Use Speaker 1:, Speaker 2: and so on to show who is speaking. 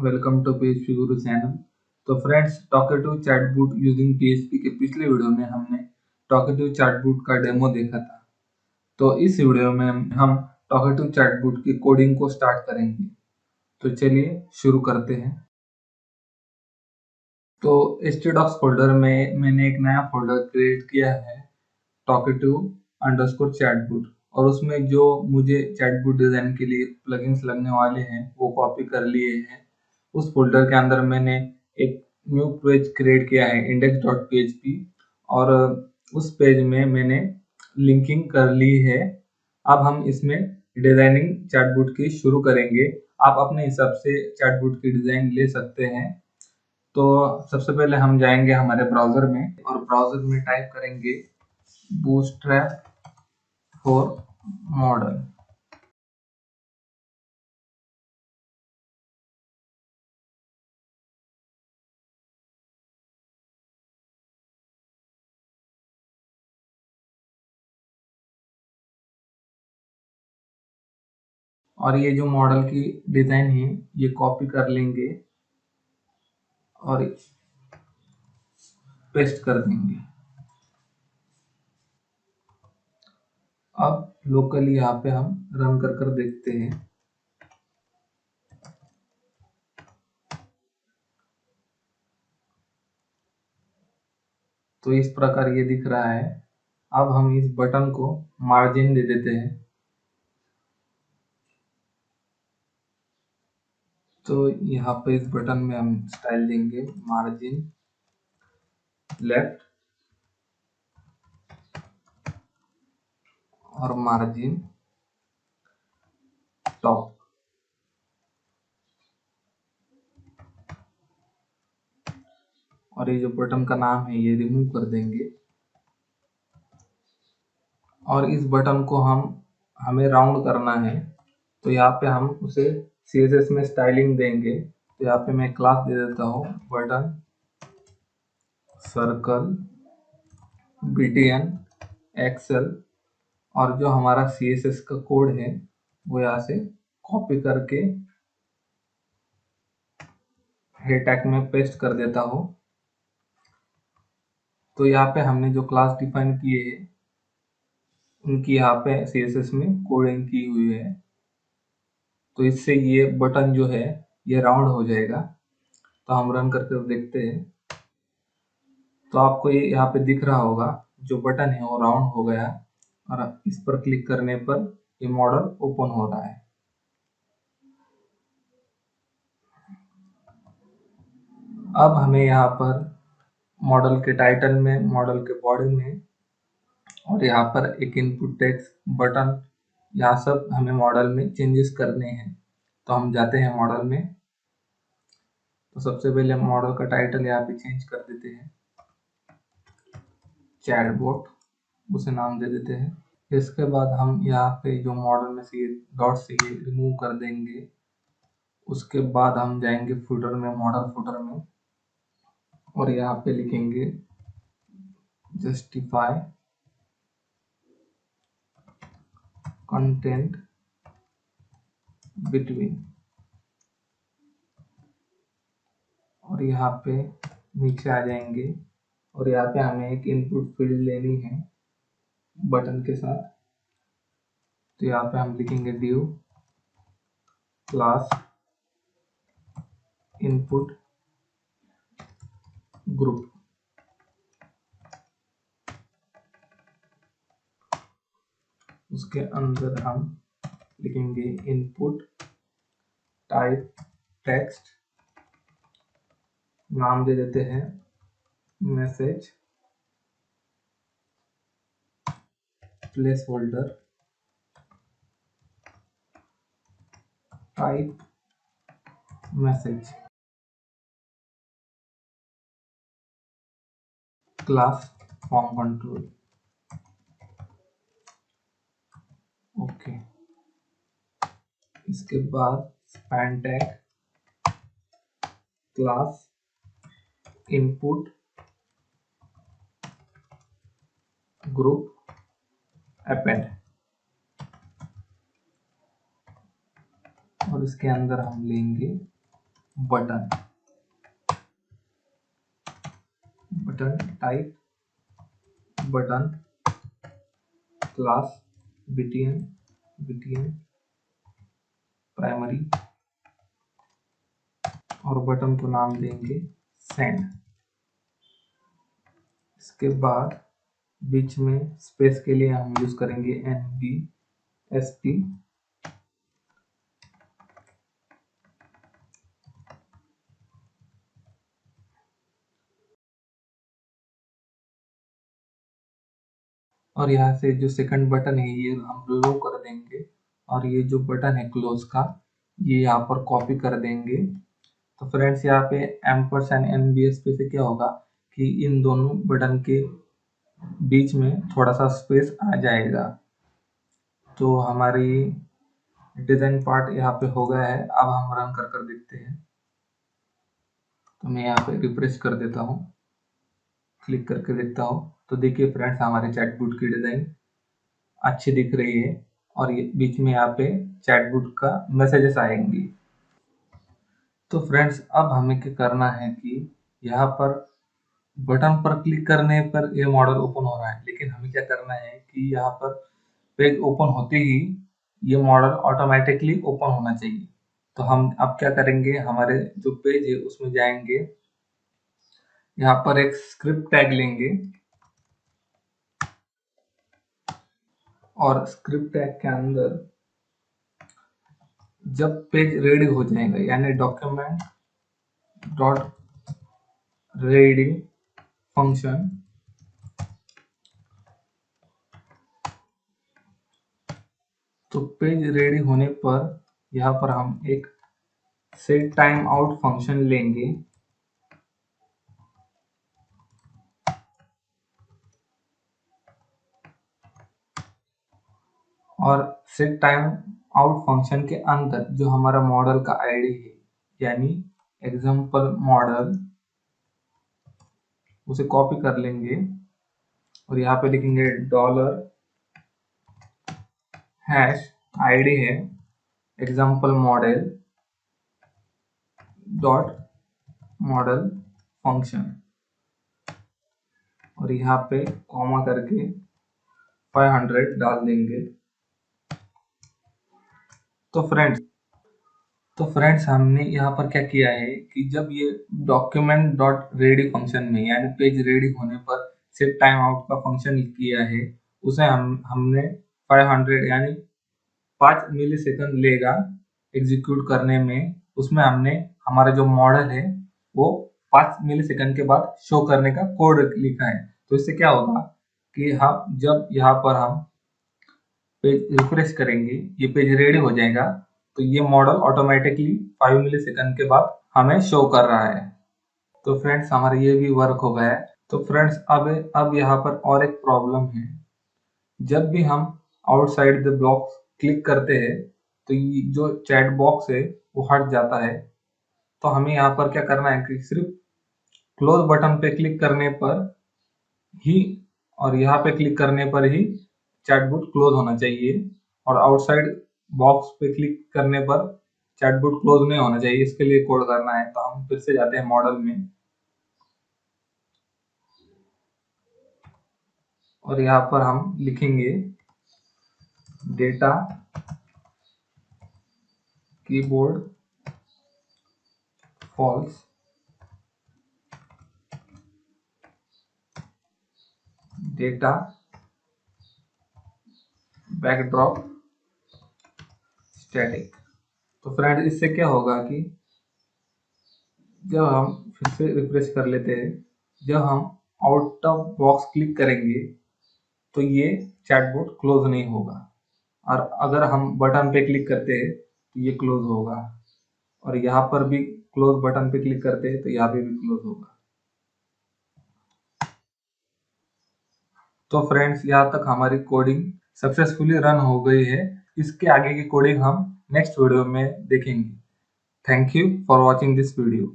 Speaker 1: Welcome to PHP Guru channel. तो friends, talkative chatbot using PHP के पिछले video में हमने टॉकेटिव चैटबॉट का डेमो देखा था। तो इस वीडियो में हम टॉकेटिव चैटबॉट की कोडिंग को स्टार्ट करेंगे। तो चलिए शुरू करते हैं। तो htdocs फोल्डर में मैंने एक नया फोल्डर क्रिएट किया है, टॉकेटिव अंडरस्कोर चैटबॉट, और उसमें जो मुझे चैटबॉट डिजाइन के लिए प्लगइन्स लगने वाले हैं वो कॉपी कर लिए हैं। उस फोल्डर के अंदर मैंने एक न्यू पेज क्रिएट किया है, index.php, और उस पेज में मैंने लिंकिंग कर ली है। अब हम इसमें डिजाइनिंग चैटबॉट की शुरू करेंगे। आप अपने हिसाब से चैटबॉट की डिजाइन ले सकते हैं। तो सबसे पहले हम जाएंगे हमारे ब्राउजर में, और ब्राउजर में टाइप करेंगे बूटस्ट्रैप फॉर मॉडल। और ये जो मॉडल की डिजाइन है ये कॉपी कर लेंगे और पेस्ट कर देंगे। अब लोकली यहाँ पे हम रन कर देखते हैं। तो इस प्रकार ये दिख रहा है। अब हम इस बटन को मार्जिन दे देते हैं। तो यहाँ पे इस बटन में हम स्टाइल देंगे मार्जिन लेफ्ट और मार्जिन टॉप। और ये जो बटन का नाम है ये रिमूव कर देंगे। और इस बटन को हमें राउंड करना है। तो यहाँ पे हम उसे CSS में स्टाइलिंग देंगे। तो यहाँ पे मैं क्लास दे देता हूँ बटन सर्कल BTN एक्सेल, और जो हमारा CSS का कोड है वो यहाँ से कॉपी करके हेड टैग में पेस्ट कर देता हूँ। तो यहाँ पे हमने जो क्लास डिफाइन किए हैं उनकी यहाँ पे CSS में कोडिंग की हुई है। तो इससे ये बटन जो है ये राउंड हो जाएगा। तो हम रन करके देखते हैं। तो आपको ये यहाँ पे दिख रहा होगा, जो बटन है वो राउंड हो गया, और इस पर क्लिक करने पर ये मॉडल ओपन हो रहा है। अब हमें यहाँ पर मॉडल के टाइटल में, मॉडल के बॉडी में, और यहाँ पर एक इनपुट टेक्स्ट बटन, यहाँ सब हमें मॉडल में चेंजेस करने हैं। तो हम जाते हैं मॉडल में। तो सबसे पहले मॉडल का टाइटल यहाँ पे चेंज कर देते हैं, चैटबॉट उसे नाम दे देते हैं। इसके बाद हम यहाँ पे जो मॉडल में से डॉट से रिमूव कर देंगे। उसके बाद हम जाएंगे फुटर में, मॉडल फुटर में, और यहाँ पे लिखेंगे जस्टिफाई कंटेंट बिटवीन, और यहाँ पे नीचे आ जाएंगे। और यहाँ पे हमें एक इनपुट फील्ड लेनी है बटन के साथ। तो यहाँ पे हम लिखेंगे div क्लास इनपुट ग्रुप। उसके अंदर हम लिखेंगे इनपुट टाइप टेक्स्ट, नाम दे देते हैं message, place holder type message, class form control. Okay. इसके बाद span tag class input group append, और इसके अंदर हम लेंगे button, button type, button class btn, btn primary, और बटन को नाम देंगे सेंड। इसके बाद बीच में स्पेस के लिए हम यूज करेंगे NBSP, और यहाँ से जो सेकंड बटन है ये हम लो कर देंगे, और ये जो बटन है क्लोज का ये यहाँ पर कॉपी कर देंगे। तो फ्रेंड्स यहाँ पे एम्परसैंड NBSP से क्या होगा कि इन दोनों बटन के बीच में थोड़ा सा स्पेस आ जाएगा। तो हमारी डिजाइन पार्ट यहाँ पे हो गया है। अब हम रन कर कर देखते हैं। तो मैं यहाँ पे रिफ्रेश कर देता हूँ, क्लिक करके देखता हूँ। तो देखिए फ्रेंड्स हमारे चैटबॉट की डिजाइन अच्छी दिख रही है, और ये बीच में यहाँ पे चैटबॉट का मैसेजेस आएंगे। तो फ्रेंड्स अब हमें क्या करना है कि यहाँ पर बटन पर क्लिक करने पर ये मॉडल ओपन हो रहा है, लेकिन हमें क्या करना है कि यहाँ पर पेज ओपन होते ही ये मॉडल ऑटोमेटिकली ओपन होना चाहिए। तो हम अब क्या करेंगे, हमारे जो पेज है उसमें जाएंगे, यहाँ पर एक स्क्रिप्ट टैग लेंगे, और स्क्रिप्ट टैग के अंदर जब पेज रेडी हो जाएगा, यानी डॉक्यूमेंट डॉट रेडी फंक्शन, तो पेज रेडी होने पर यहाँ पर हम एक सेट टाइम आउट फंक्शन लेंगे, और सेट टाइम आउट फंक्शन के अंदर जो हमारा मॉडल का आईडी है, यानी एग्जांपल मॉडल, उसे कॉपी कर लेंगे, और यहाँ पे लिखेंगे डॉलर हैश आईडी है example model dot model function, और यहाँ पे कॉमा करके 500 डाल देंगे। तो फ्रेंड्स हमने यहाँ पर क्या किया है कि जब ये डॉक्यूमेंट डॉट रेडी फंक्शन में, यानी पेज रेडी होने पर सेट टाइम आउट का फंक्शन किया है, उसे हमने 500 यानी 5 मिली सेकंड लेगा एग्जीक्यूट करने में। उसमें हमने हमारा जो मॉडल है वो 5 मिली सेकंड के बाद शो करने का कोड लिखा है। तो इससे क्या होगा कि हम जब यहाँ पर हम पेज रिफ्रेश करेंगे, ये पेज रेडी हो जाएगा, तो ये मॉडल ऑटोमेटिकली 5 मिली सेकंड के बाद हमें शो कर रहा है। तो फ्रेंड्स हमारा ये भी वर्क हो गया है। तो फ्रेंड्स अब यहाँ पर और एक प्रॉब्लम है, जब भी हम आउटसाइड द बॉक्स क्लिक करते हैं तो ये जो चैट बॉक्स है वो हट जाता है। तो हमें यहाँ पर क्या करना है कि सिर्फ क्लोज बटन पे क्लिक करने पर ही, और यहाँ पे क्लिक करने पर ही चैटबॉट क्लोज होना चाहिए, और आउटसाइड बॉक्स पे क्लिक करने पर चैटबॉट क्लोज नहीं होना चाहिए। इसके लिए कोड करना है। तो हम फिर से जाते हैं मॉडल में, और यहाँ पर हम लिखेंगे data keyboard false, data backdrop static. तो फ्रेंड इससे क्या होगा कि जब हम फिर से रिफ्रेश कर लेते हैं, जब हम आउट ऑफ बॉक्स क्लिक करेंगे तो ये चैटबॉट क्लोज नहीं होगा, और अगर हम बटन पे क्लिक करते हैं तो ये क्लोज होगा, और यहाँ पर भी क्लोज बटन पे क्लिक करते हैं तो यहाँ पे भी क्लोज होगा। तो फ्रेंड्स यहाँ तक हमारी कोडिंग सक्सेसफुली रन हो गई है। इसके आगे की कोडिंग हम नेक्स्ट वीडियो में देखेंगे। Thank you for watching this video.